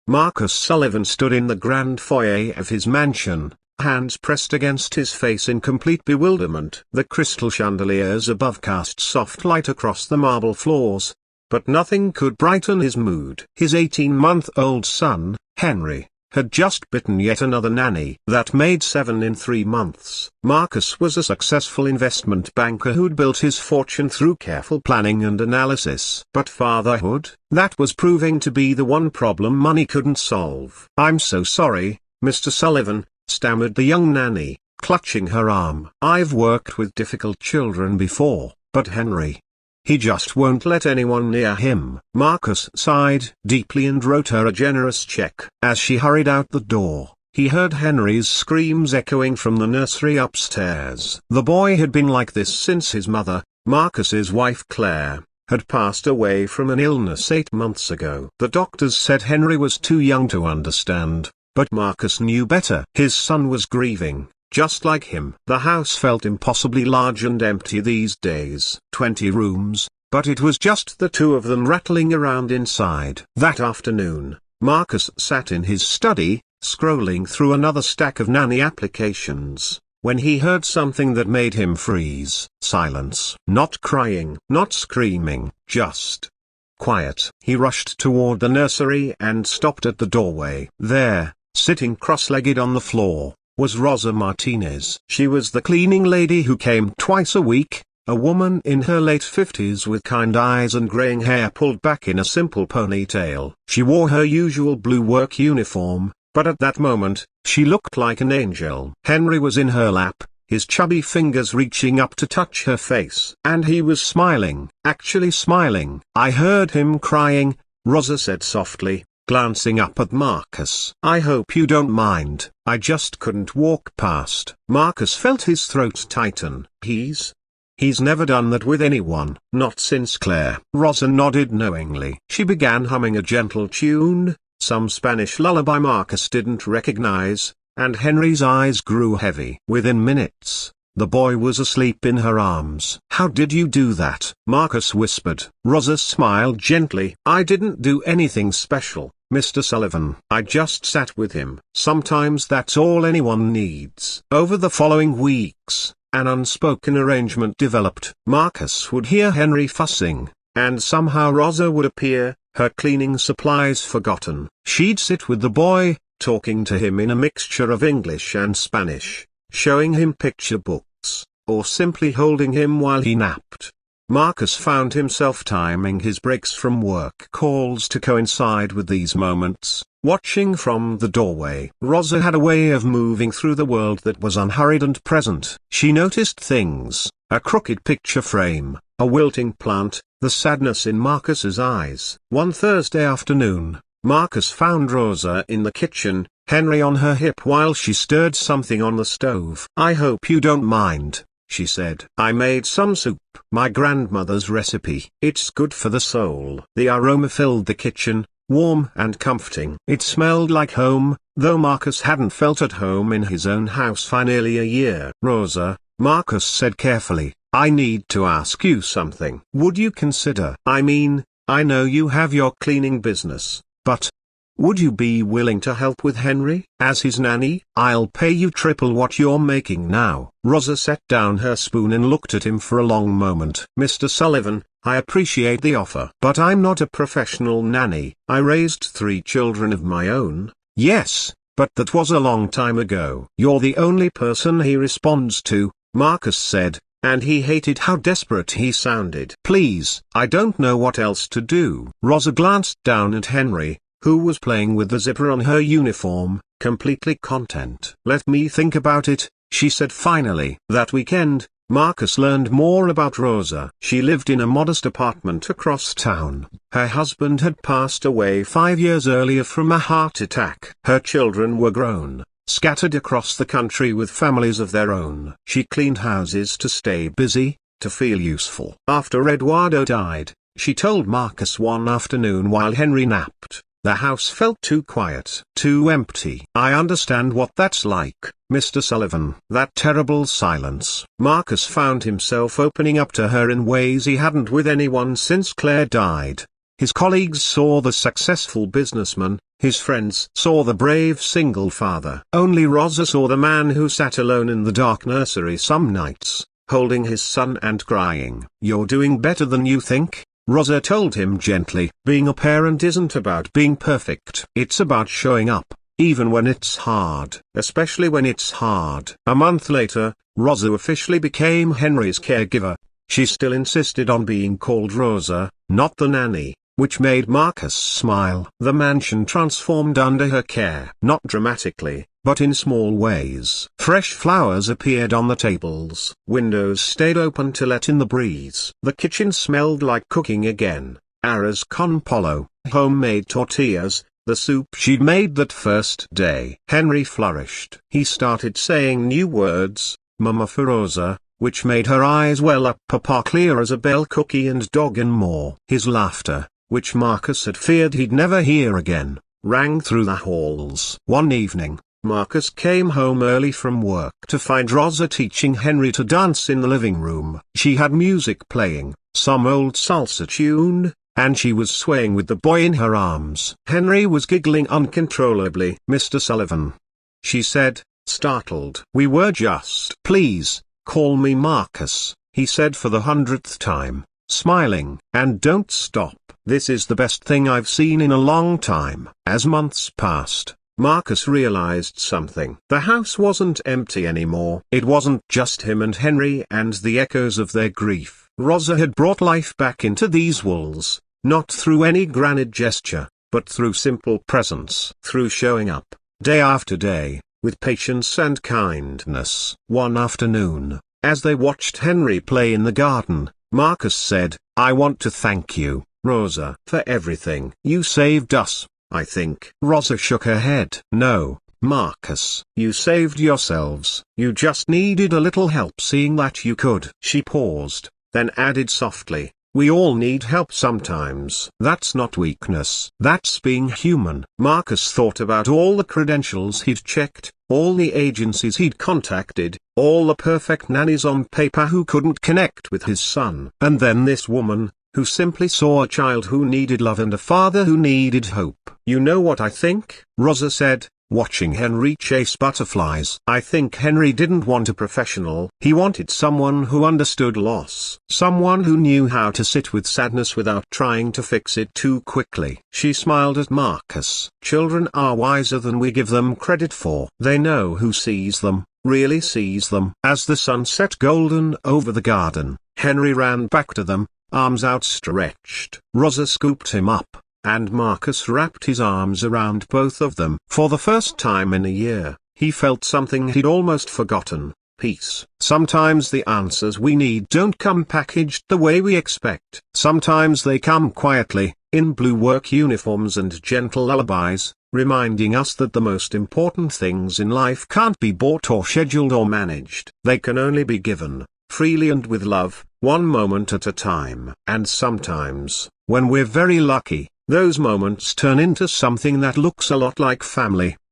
Marcus Sullivan stood in the grand foyer of his mansion, hands pressed against his face in complete bewilderment. The crystal chandeliers above cast soft light across the marble floors, but nothing could brighten his mood. His 18-month-old son, Henry, had just bitten yet another nanny. That made 7 in 3 months. Marcus was a successful investment banker who'd built his fortune through careful planning and analysis. But fatherhood, that was proving to be the one problem money couldn't solve. "I'm so sorry, Mr. Sullivan," stammered the young nanny, clutching her arm. "I've worked with difficult children before, but Henry, he just won't let anyone near him." Marcus sighed deeply and wrote her a generous check. As she hurried out the door, he heard Henry's screams echoing from the nursery upstairs. The boy had been like this since his mother, Marcus's wife Claire, had passed away from an illness 8 months ago. The doctors said Henry was too young to understand, but Marcus knew better. His son was grieving, just like him. The house felt impossibly large and empty these days. 20 rooms, but it was just the two of them rattling around inside. That afternoon, Marcus sat in his study, scrolling through another stack of nanny applications, when he heard something that made him freeze. Silence. Not crying, not screaming, just quiet. He rushed toward the nursery and stopped at the doorway. There, sitting cross-legged on the floor, was Rosa Martinez. She was the cleaning lady who came twice a week, a woman in her late 50s with kind eyes and graying hair pulled back in a simple ponytail. She wore her usual blue work uniform, but at that moment, she looked like an angel. Henry was in her lap, his chubby fingers reaching up to touch her face. And he was smiling, actually smiling. "I heard him crying," Rosa said softly, glancing up at Marcus. "I hope you don't mind, I just couldn't walk past." Marcus felt his throat tighten. He's never done that with anyone. Not since Claire. Rosa nodded knowingly. She began humming a gentle tune, some Spanish lullaby Marcus didn't recognize, and Henry's eyes grew heavy. Within minutes, the boy was asleep in her arms. "How did you do that?" Marcus whispered. Rosa smiled gently. "I didn't do anything special, Mr. Sullivan. I just sat with him. Sometimes that's all anyone needs." Over the following weeks, an unspoken arrangement developed. Marcus would hear Henry fussing, and somehow Rosa would appear, her cleaning supplies forgotten. She'd sit with the boy, talking to him in a mixture of English and Spanish, showing him picture books, or simply holding him while he napped. Marcus found himself timing his breaks from work calls to coincide with these moments, watching from the doorway. Rosa had a way of moving through the world that was unhurried and present. She noticed things, a crooked picture frame, a wilting plant, the sadness in Marcus's eyes. One Thursday afternoon, Marcus found Rosa in the kitchen, Henry on her hip while she stirred something on the stove. "I hope you don't mind," she said. "I made some soup, my grandmother's recipe. It's good for the soul." The aroma filled the kitchen, warm and comforting. It smelled like home, though Marcus hadn't felt at home in his own house for nearly a year. "Rosa," Marcus said carefully, "I need to ask you something. Would you consider, I know you have your cleaning business, but would you be willing to help with Henry, as his nanny? I'll pay you triple what you're making now." Rosa set down her spoon and looked at him for a long moment. "Mr. Sullivan, I appreciate the offer, but I'm not a professional nanny. I raised 3 children of my own." "Yes, but that was a long time ago." "You're the only person he responds to," Marcus said, and he hated how desperate he sounded. "Please, I don't know what else to do." Rosa glanced down at Henry, who was playing with the zipper on her uniform, completely content. "Let me think about it," she said finally. That weekend, Marcus learned more about Rosa. She lived in a modest apartment across town. Her husband had passed away 5 years earlier from a heart attack. Her children were grown, scattered across the country with families of their own. She cleaned houses to stay busy, to feel useful. After Eduardo died, she told Marcus one afternoon while Henry napped, "The house felt too quiet, too empty." "I understand what that's like, Mr. Sullivan." That terrible silence. Marcus found himself opening up to her in ways he hadn't with anyone since Claire died. His colleagues saw the successful businessman, his friends saw the brave single father. Only Rosa saw the man who sat alone in the dark nursery some nights, holding his son and crying. "You're doing better than you think," Rosa told him gently. "Being a parent isn't about being perfect. It's about showing up, even when it's hard. Especially when it's hard." A month later, Rosa officially became Henry's caregiver. She still insisted on being called Rosa, not the nanny, which made Marcus smile. The mansion transformed under her care. Not dramatically, but in small ways. Fresh flowers appeared on the tables. Windows stayed open to let in the breeze. The kitchen smelled like cooking again. Arroz con pollo, homemade tortillas, the soup she'd made that first day. Henry flourished. He started saying new words, Mama for Rosa, which made her eyes well up. Papa clear as a bell, cookie and dog and more. His laughter, which Marcus had feared he'd never hear again, rang through the halls. One evening, Marcus came home early from work to find Rosa teaching Henry to dance in the living room. She had music playing, some old salsa tune, and she was swaying with the boy in her arms. Henry was giggling uncontrollably. "Mr. Sullivan," she said, startled. "We were just—" "Please, call me Marcus," he said for the 100th time, smiling. "And don't stop. This is the best thing I've seen in a long time." As months passed, Marcus realized something. The house wasn't empty anymore. It wasn't just him and Henry and the echoes of their grief. Rosa had brought life back into these walls, not through any grand gesture, but through simple presence. Through showing up, day after day, with patience and kindness. One afternoon, as they watched Henry play in the garden, Marcus said, "I want to thank you, Rosa, for everything. You saved us, I think." Rosa shook her head. "No, Marcus. You saved yourselves. You just needed a little help seeing that you could." She paused, then added softly, "We all need help sometimes. That's not weakness. That's being human." Marcus thought about all the credentials he'd checked, all the agencies he'd contacted, all the perfect nannies on paper who couldn't connect with his son. And then this woman, who simply saw a child who needed love and a father who needed hope. "You know what I think?" Rosa said, watching Henry chase butterflies. "I think Henry didn't want a professional. He wanted someone who understood loss. Someone who knew how to sit with sadness without trying to fix it too quickly." She smiled at Marcus. "Children are wiser than we give them credit for. They know who sees them, really sees them." As the sun set golden over the garden, Henry ran back to them, arms outstretched. Rosa scooped him up, and Marcus wrapped his arms around both of them. For the first time in a year, he felt something he'd almost forgotten: peace. Sometimes the answers we need don't come packaged the way we expect. Sometimes they come quietly, in blue work uniforms and gentle lullabies, reminding us that the most important things in life can't be bought or scheduled or managed. They can only be given, freely and with love, one moment at a time. And sometimes, when we're very lucky, those moments turn into something that looks a lot like family.